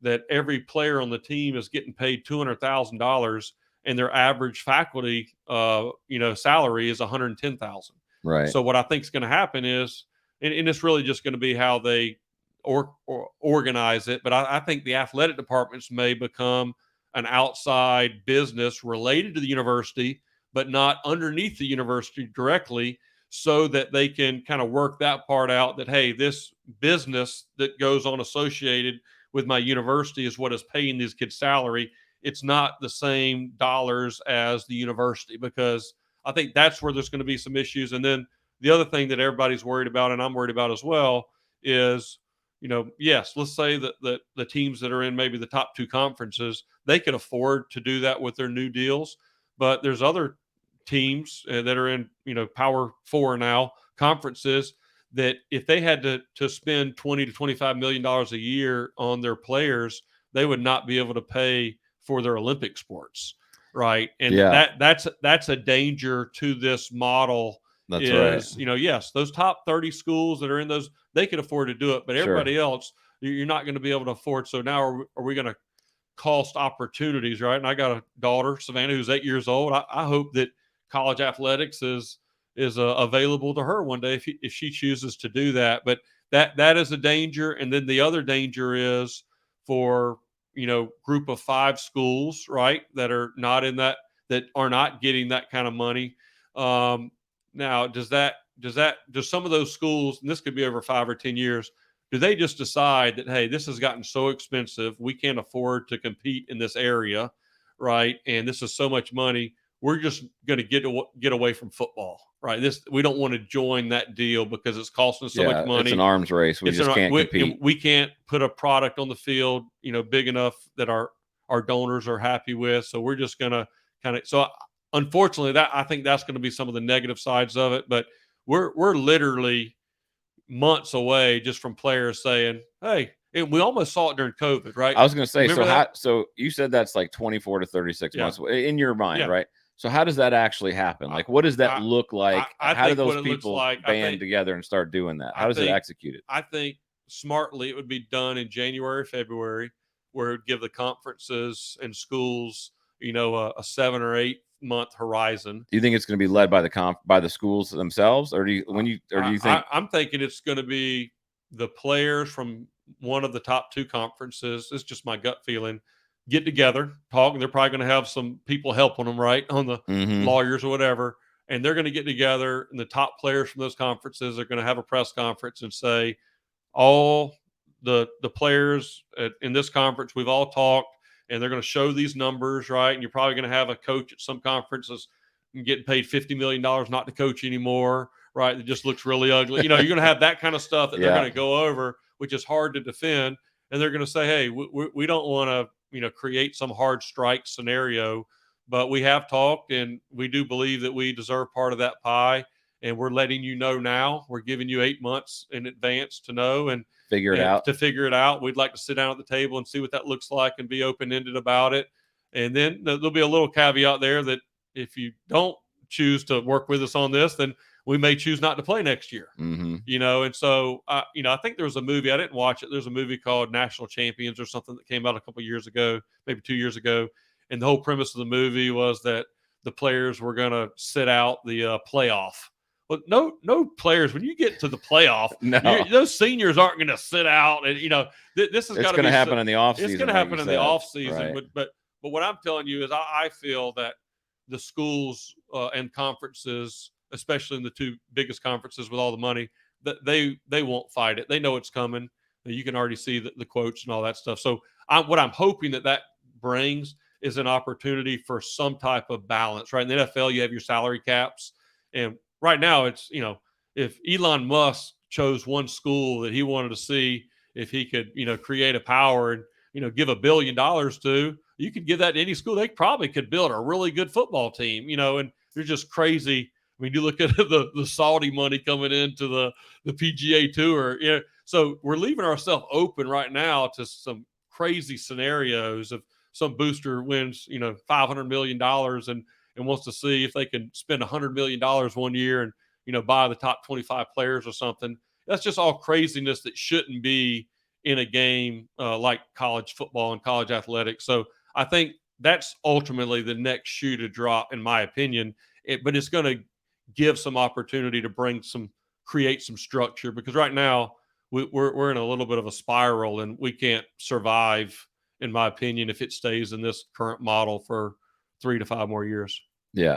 that every player on the team is getting paid $200,000 and their average faculty, salary is $110,000. Right. So what I think is going to happen is, and it's really just going to be how they or organize it. But I think the athletic departments may become an outside business related to the university, but not underneath the university directly, so that they can kind of work that part out. That, hey, this business that goes on associated with my university is what is paying these kids' salary. It's not the same dollars as the university, because I think that's where there's going to be some issues. And then the other thing that everybody's worried about, and I'm worried about as well, is, yes, let's say that the teams that are in maybe the top 2 conferences, they can afford to do that with their new deals. But there's other teams that are in, Power Four now conferences, that if they had to spend $20 to $25 million a year on their players, they would not be able to pay for their Olympic sports, right? And Yeah. that's a danger to this model That's right. is, yes, those top 30 schools that are in those, they can afford to do it, but Sure. everybody else, you're not going to be able to afford. So now are we going to cost opportunities, right? And I got a daughter, Savannah, who's 8 years old. I hope that college athletics is available to her one day if she chooses to do that. But that is a danger. And then the other danger is for group of 5 schools, right, that are not in that are not getting that kind of money. Now, does some of those schools, and this could be over 5 or 10 years, do they just decide that, hey, this has gotten so expensive, we can't afford to compete in this area, right? And this is so much money, we're just going to get away from football, right? We don't want to join that deal because it's costing us so much money. It's an arms race. We just can't compete. We can't put a product on the field, big enough that our donors are happy with. So we're just going to unfortunately, I think that's going to be some of the negative sides of it. But we're literally months away just from players saying, "Hey," and we almost saw it during COVID, right? I was going to say, Remember so you said that's like 24 to 36 months in your mind, right? So how does that actually happen? Like, what does that look like? How do those people band together and start doing that? How does it execute it? I think smartly it would be done in January, February, where it would give the conferences and schools, a 7 or 8 month horizon. Do you think it's going to be led by the schools themselves, or do you think? I'm thinking it's going to be the players from one of the top 2 conferences. It's just my gut feeling. Get together, talk, and they're probably going to have some people helping them, right, on the lawyers or whatever. And they're going to get together, and the top players from those conferences are going to have a press conference and say, all the players in this conference, we've all talked, and they're going to show these numbers, right? And you're probably going to have a coach at some conferences getting paid $50 million not to coach anymore, right? It just looks really ugly. You're going to have that kind of stuff that they're going to go over, which is hard to defend. And they're going to say, hey, we don't want to, create some hard strike scenario, but we have talked and we do believe that we deserve part of that pie. And we're letting you know now. We're giving you 8 months in advance to know and figure it out. To figure it out, we'd like to sit down at the table and see what that looks like and be open-ended about it. And then there'll be a little caveat there that if you don't choose to work with us on this, then we may choose not to play next year. And so, I think there was a movie, I didn't watch it. There's a movie called National Champions or something that came out a couple of years ago, maybe 2 years ago. And the whole premise of the movie was that the players were going to sit out the playoff. But no players, when you get to the playoff, those seniors aren't going to sit out. And, this is going to happen in the offseason. It's going to happen in the offseason. Right. But what I'm telling you is I feel that the schools and conferences, especially in the 2 biggest conferences with all the money, that they won't fight it. They know it's coming. You can already see the quotes and all that stuff. So what I'm hoping that brings is an opportunity for some type of balance, right? In the NFL, you have your salary caps. And right now it's, if Elon Musk chose one school that he wanted to see if he could, create a power and, give $1 billion to, you could give that to any school. They probably could build a really good football team, and they're just crazy. I mean, you look at the Saudi money coming into the PGA Tour. So we're leaving ourselves open right now to some crazy scenarios of some booster wins, $500 million and wants to see if they can spend $100 million one year and, buy the top 25 players or something. That's just all craziness that shouldn't be in a game like college football and college athletics. So I think that's ultimately the next shoe to drop, in my opinion. But it's going to give some opportunity to create some structure, because right now we're in a little bit of a spiral and we can't survive, in my opinion, if it stays in this current model for 3 to 5 more years. Yeah,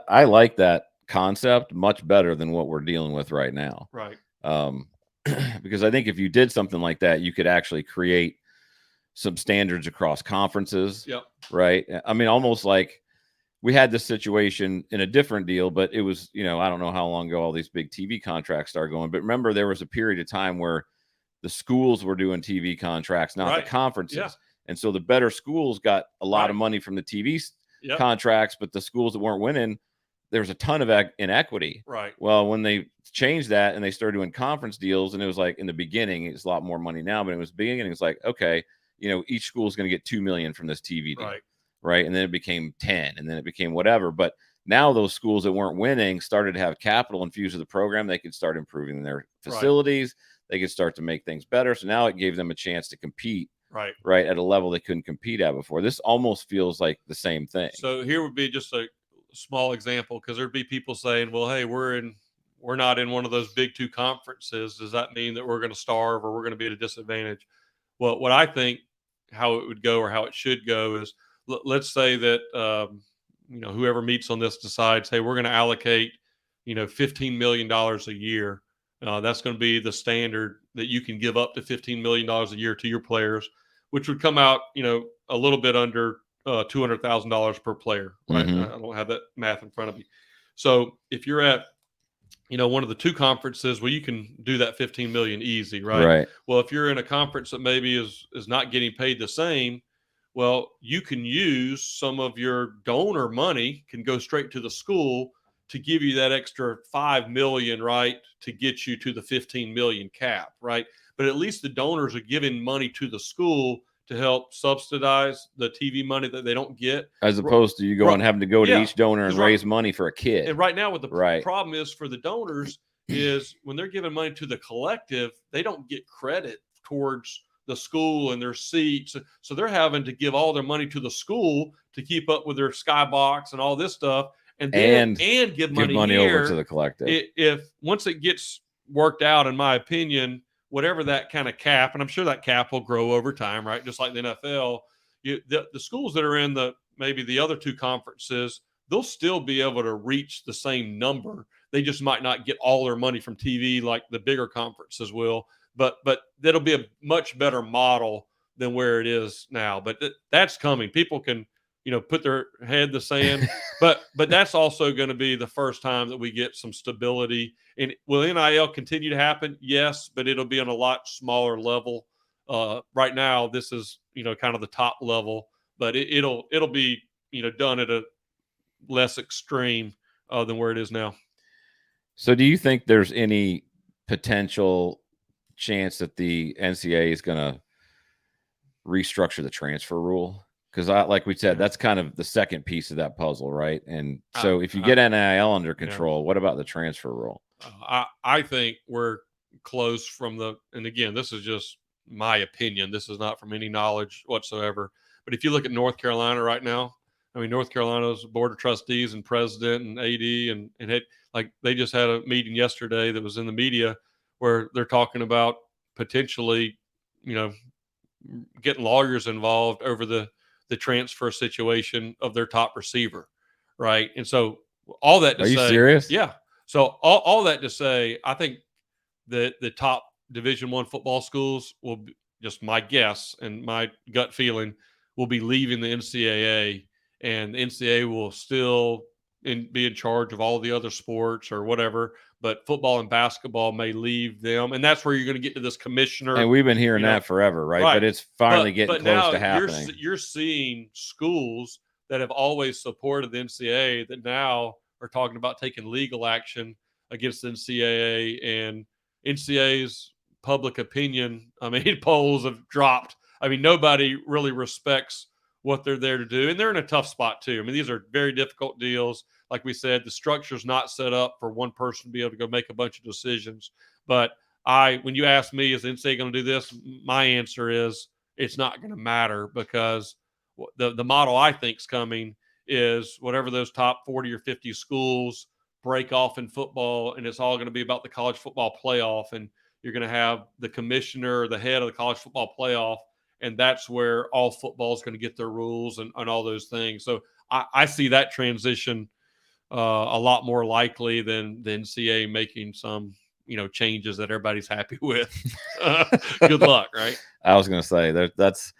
I like that concept much better than what we're dealing with right now. Right. Because I think if you did something like that, you could actually create some standards across conferences. Yep. Right. I mean, almost like we had this situation in a different deal, but it was, I don't know how long ago all these big TV contracts started going, but remember there was a period of time where the schools were doing TV contracts, not the conferences. Yeah. And so the better schools got a lot of money from the TV contracts, but the schools that weren't winning, there was a ton of inequity. Right. Well, when they changed that and they started doing conference deals, and it was like in the beginning, it's a lot more money now, but it was beginning, it's like, okay, each school is going to get $2 million from this TV deal. Right. And then it became 10, and then it became whatever. But Now those schools that weren't winning started to have capital infused to the program. They could start improving their facilities. They could start to make things better. So now it gave them a chance to compete right at a level they couldn't compete at before. This almost feels like the same thing. So here would be just a small example, because there'd be people saying, well, hey, we're not in one of those big two conferences. Does that mean that we're going to starve or we're going to be at a disadvantage? Well, what I think how it would go, or how it should go, is let's say that whoever meets on this decides, hey, we're going to allocate $15 million a year. That's going to be the standard, that you can give up to $15 million a year to your players, which would come out a little bit under $200,000 per player, right? Mm-hmm. I don't have that math in front of me. So if you're at one of the two conferences, well, you can do that 15 million easy, right? Right. Well, if you're in a conference that maybe is not getting paid the same, well, you can use some of your donor money, can go straight to the school to give you that extra 5 million, right, to get you to the 15 million cap, right? But at least the donors are giving money to the school to help subsidize the TV money that they don't get, as opposed to you going having to go to each donor and raise money for a kid. And right now, what the problem is for the donors is when they're giving money to the collective, they don't get credit towards the school and their seats. So they're having to give all their money to the school to keep up with their skybox and all this stuff, and then and give money here, over to the collective. If once it gets worked out, in my opinion, whatever that kind of cap, and I'm sure that cap will grow over time, right? Just like the NFL, the schools that are in maybe the other two conferences, they'll still be able to reach the same number. They just might not get all their money from TV like the bigger conferences will, but that'll be a much better model than where it is now. But that's coming. People can, put their head in the sand, but that's also going to be the first time that we get some stability. And will NIL continue to happen? Yes, but it'll be on a lot smaller level. Right now, this is, kind of the top level, but it'll be, done at a less extreme than where it is now. So do you think there's any potential chance that the NCAA is going to restructure the transfer rule? Because like we said, that's kind of the second piece of that puzzle, right? And so if you get NIL under control, what about the transfer rule? I think we're close and again, this is just my opinion. This is not from any knowledge whatsoever. But if you look at North Carolina right now, I mean, North Carolina's board of trustees and president and AD and they just had a meeting yesterday that was in the media where they're talking about potentially, getting lawyers involved over the transfer situation of their top receiver, right? And so all that to say, are you serious? Yeah. So all that to say, I think that the top Division I football schools will be, just my guess and my gut feeling, will be leaving the NCAA, and the NCAA will still be in charge of all the other sports or whatever. But football and basketball may leave them, and that's where you're going to get to this commissioner. And we've been hearing that forever, right? But it's finally getting close to happening. You're seeing schools that have always supported the NCAA that now are talking about taking legal action against the NCAA, and NCAA's public opinion, I mean, polls have dropped. I mean, nobody really respects what they're there to do, and they're in a tough spot too. I mean, these are very difficult deals. Like we said, the structure's not set up for one person to be able to go make a bunch of decisions. But when you ask me, is the NCAA going to do this? My answer is it's not going to matter, because the model I think is coming is whatever those top 40 or 50 schools break off in football, and it's all going to be about the college football playoff, and you're going to have the commissioner or the head of the college football playoff, and that's where all football is going to get their rules and all those things. So I see that transition a lot more likely than the NCAA making some changes that everybody's happy with. Good luck, right? I was going to say that's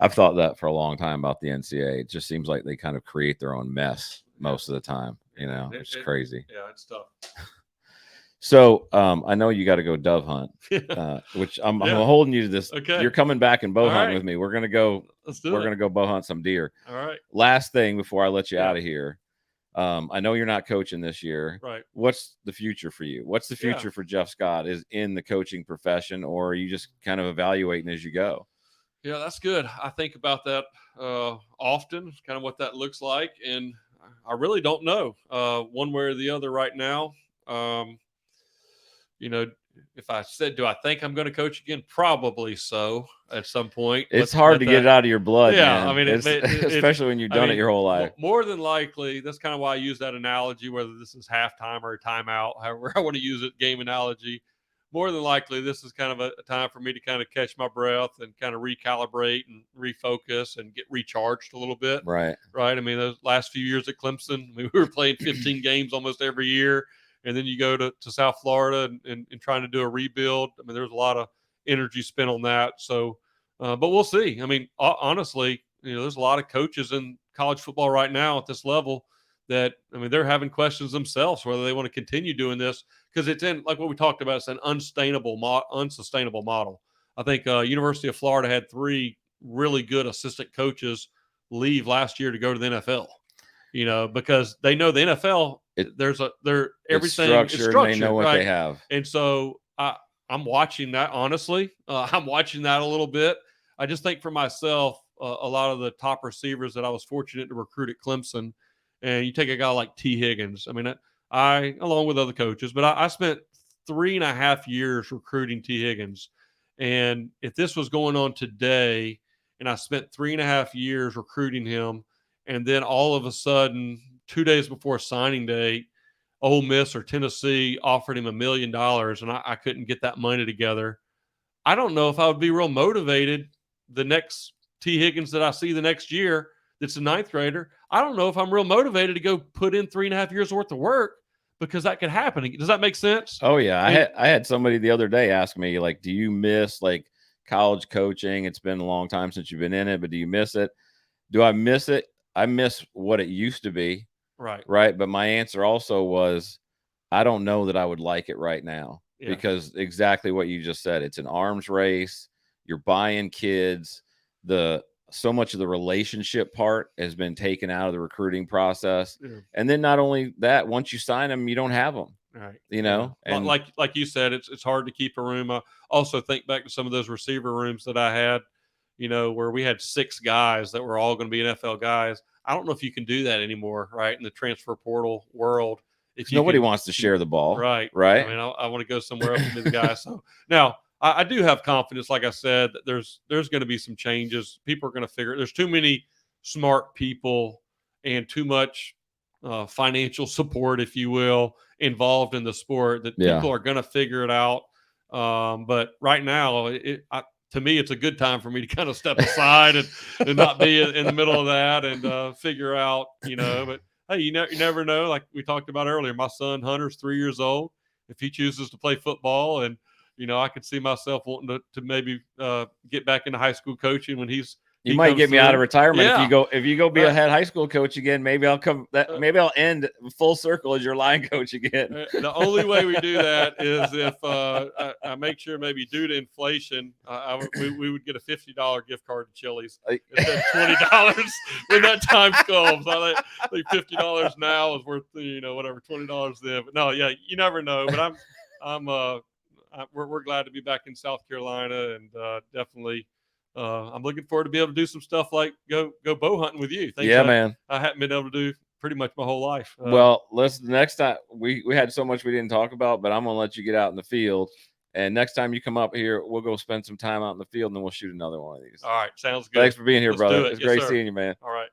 I've thought that for a long time about the NCAA. It just seems like they kind of create their own mess most of the time. It's crazy. Yeah, it's tough. So I know you got to go dove hunt, which I'm holding you to this. Okay. You're coming back and bow hunting with me. We're gonna go. We're gonna go bow hunt some deer. All right. Last thing before I let you out of here. I know you're not coaching this year. Right. What's the future for you? What's the future for Jeff Scott? Is in the coaching profession, or are you just kind of evaluating as you go? Yeah, that's good. I think about that often, kind of what that looks like. And I really don't know one way or the other right now. Um, you know, if I said, do I think I'm going to coach again? Probably so at some point. It's hard to get it out of your blood, yeah, I man. mean, It's it's especially when you've I done it mean, your whole life. more than likely, that's kind of why I use that analogy, whether this is halftime or a timeout, however I want to use it, game analogy. More than likely, this is kind of a time for me to kind of catch my breath and kind of recalibrate and refocus and get recharged a little bit. Right. Right. I mean, those last few years at Clemson, we were playing 15 games almost every year. And then you go to South Florida and trying to do a rebuild. I mean, there's a lot of energy spent on that. So, but we'll see. I mean, honestly, there's a lot of coaches in college football right now at this level that, I mean, they're having questions themselves whether they want to continue doing this, because it's in, like what we talked about, it's an unsustainable model. I think University of Florida had 3 really good assistant coaches leave last year to go to the NFL. Because they know the NFL, everything is structured, and they know what right? they have. And so I'm watching that, honestly. I'm watching that a little bit. I just think for myself, a lot of the top receivers that I was fortunate to recruit at Clemson, and you take a guy like T. Higgins. I mean, I along with other coaches, but I spent 3.5 years recruiting T. Higgins. And if this was going on today, and I spent 3.5 years recruiting him, and then all of a sudden, 2 days before signing day, Ole Miss or Tennessee offered him $1 million, and I couldn't get that money together. I don't know if I would be real motivated the next T. Higgins that I see the next year that's a 9th grader. I don't know if I'm real motivated to go put in 3.5 years worth of work, because that could happen. Does that make sense? Oh yeah. I had somebody the other day ask me, like, do you miss like college coaching? It's been a long time since you've been in it, but do you miss it? Do I miss it? I miss what it used to be. Right. Right. But my answer also was, I don't know that I would like it right now, because exactly what you just said, it's an arms race. You're buying kids. So much of the relationship part has been taken out of the recruiting process. Yeah. And then not only that, once you sign them, you don't have them. Right. And like you said, it's hard to keep a room. I also think back to some of those receiver rooms that I had, where we had 6 guys that were all going to be NFL guys. I don't know if you can do that anymore, right? In the transfer portal world, if nobody wants to share the ball, right? Right. I mean, I want to go somewhere else and be the guy. So now I do have confidence, like I said, that there's going to be some changes. People are going to figure. There's too many smart people and too much financial support, if you will, involved in the sport, that people are going to figure it out. But right now, to me, it's a good time for me to kind of step aside and not be in the middle of that and figure out, But hey, you never know. Like we talked about earlier, my son Hunter's 3 years old. If he chooses to play football, and I could see myself wanting to maybe get back into high school coaching when you might get me out of retirement. Yeah. If you go be a head high school coach again, maybe I'll come. Maybe I'll end full circle as your line coach again. The only way we do that is if I make sure, maybe due to inflation, we would get a $50 gift card to Chili's instead of $20 when that time comes. I think $50 now is worth whatever, $20 then. But no, yeah, you never know. But we're glad to be back in South Carolina, and definitely. I'm looking forward to be able to do some stuff like go bow hunting with you. Man. I haven't been able to do pretty much my whole life. Well, next time we had so much we didn't talk about, but I'm going to let you get out in the field. And next time you come up here, we'll go spend some time out in the field, and then we'll shoot another one of these. All right. Sounds good. Thanks for being here, Let's brother. do it. It's great seeing you, man. All right.